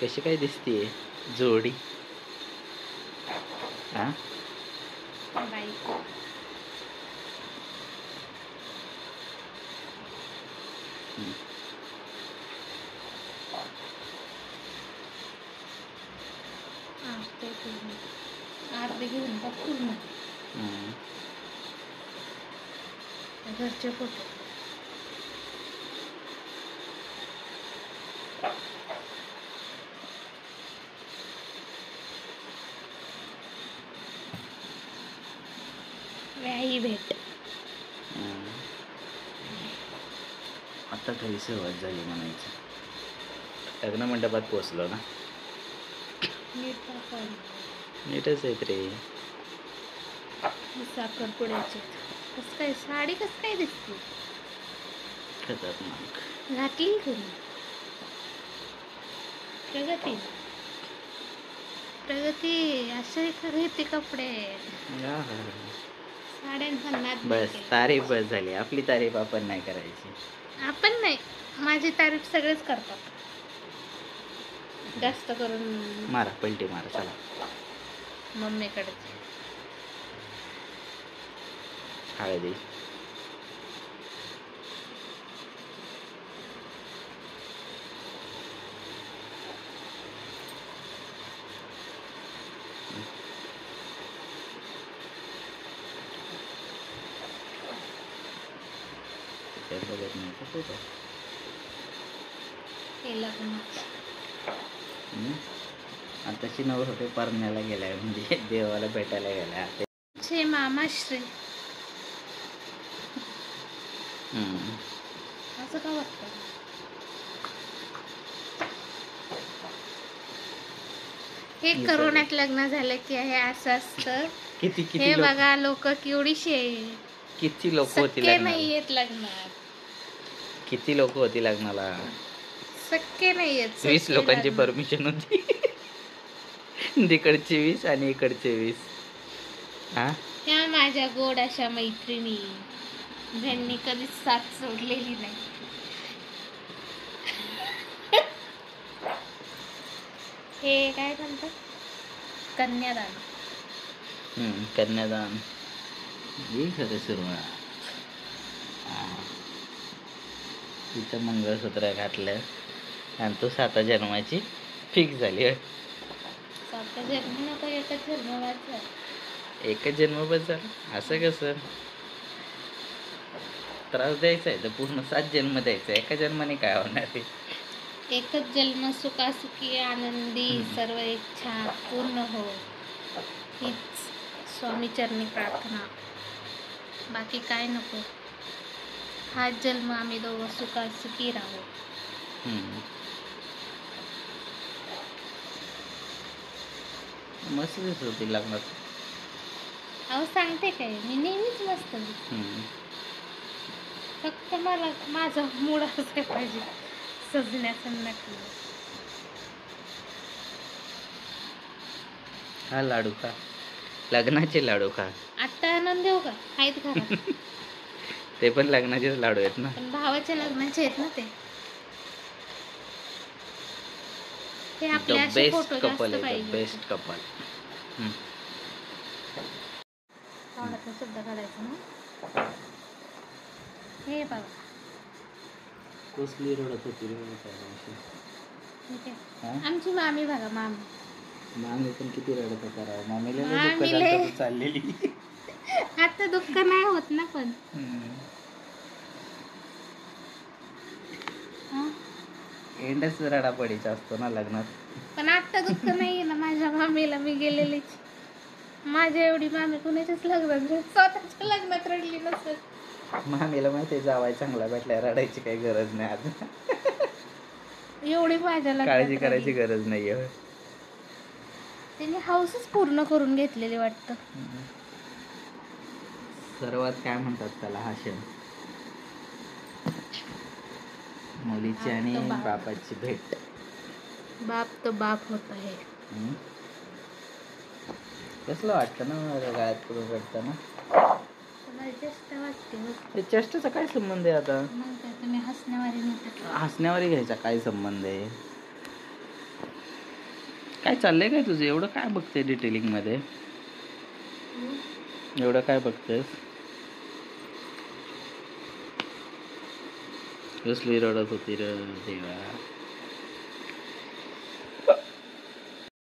कशी काय दिसतीये जोडी? हा बायको ते पूर्ण अर्धे घेऊन बघ पूर्ण घरचे फोटो. व्याही भेट. आता काही सुरुवात झाली म्हणायचं. लग्न मंडपात पोचलो ना. नीटच आहेत रे. साखरपुड्याचे कसं काय साडी कसं काय दिसते? खतरनाक. घातली कोणी? प्रगती असे घेते कपडे. साड्यांचा नाद बस तारीफ बस झाली. आपली तारीफ आपण नाही करायची. आपण नाही, माझी तारीफ सगळेच करतात. जास्त करून मारा पलटी मारा चला. मम्मीकडे हळदी बघत नाही का फोटो? आताशी नव होते परण्याला गेलाय म्हणजे देवाला भेटायला गेलाय. छे मामाश्री असं का वाटतं? हे करोनात लग्न झालं की हे असं असतं. किती हे बघा लोक केवढीशे किती लोक होती लग्नाला? नाही येत लग्नात. किती लोक होती लग्नाला? शक्य नाही येत. 20 लोकांची परमिशन होती. तिकडचे 20 आणि इकडचे 20. ह्या माझ्या गोड अशा मैत्रिणी ज्यांनी कधीच साथ सोडलेली नाही. हे काय म्हणतात? कन्यादान. कन्यादान ही खरं सुरुवात. तिचं मंगळसूत्र घातलं आणि तो 7 जन्माची फिक्स झाली. 7 जन्म नको, एकच जन्म वाचा. एकच जन्म बस झाला. असं कसं? त्रास द्यायचा आहे तर पूर्ण 7 जन्म द्यायचा. एका जन्माने काय होणार आहे? एकच जन्म सुखासुखी आनंदी सर्व इच्छा पूर्ण हो, हीच स्वामी चरणी प्रार्थना. बाकी काय नको. हाच जन्म आम्ही दोघं सुखासुखी राहू. मस्त दिसत होती लग्नात. अहो सांगते काय, मी नेहमीच मस्त. फक्त मला माझा मूड असं पाहिजे सजण्याचं. नक्की हा लाडू खा. लग्नाचे लाडू खा. आता आनंद देऊ का? आहेत घरात. ते पण लग्नाचेच लाडू आहेत ना. पण भावाच्या लग्नाचे आहेत ना ते. आपल्या असे फोटो जास्त पाहिजे. Best couple. तोंडातून सुद्धा काढायचं ना. हे बघा कसली रडत होती आमची मामी. बघा मामी पण किती रडत होता. मामीला चाललेली. आता दुःख नाही होत ना. पण एंडच रडापडीचा असतो ना लग्नात. पण आता दुःख नाहीये ना माझ्या मामीला. मी गेलेली माझ्या एवढी मामी कुणाच्याच लग्नात स्वतःच्या लग्नात रडली नसेल. मामीला माहिती जावाय चांगला भेटला, रडायची काही गरज नाही. आता एवढी माझ्या काळजी करायची गरज नाहीये. त्यांनी हाऊसच पूर्ण करून घेतलेली वाटतं. सर्वात काय म्हणतात त्याला हा क्षण, मुलीची आणि बापाची भेट. बाप तो बाप होता है. कसलं वाटतं ना गळ्यात करून रडताना. ते चेष्टाचा काय संबंध आहे आता? तुम्ही हसण्यावारी घ्यायचा काय संबंध आहे? काय चाललंय काय तुझं? एवढं काय बघते डिटेलिंगमध्ये? एवढं काय बघतेस? कसली रडत होती र देवा.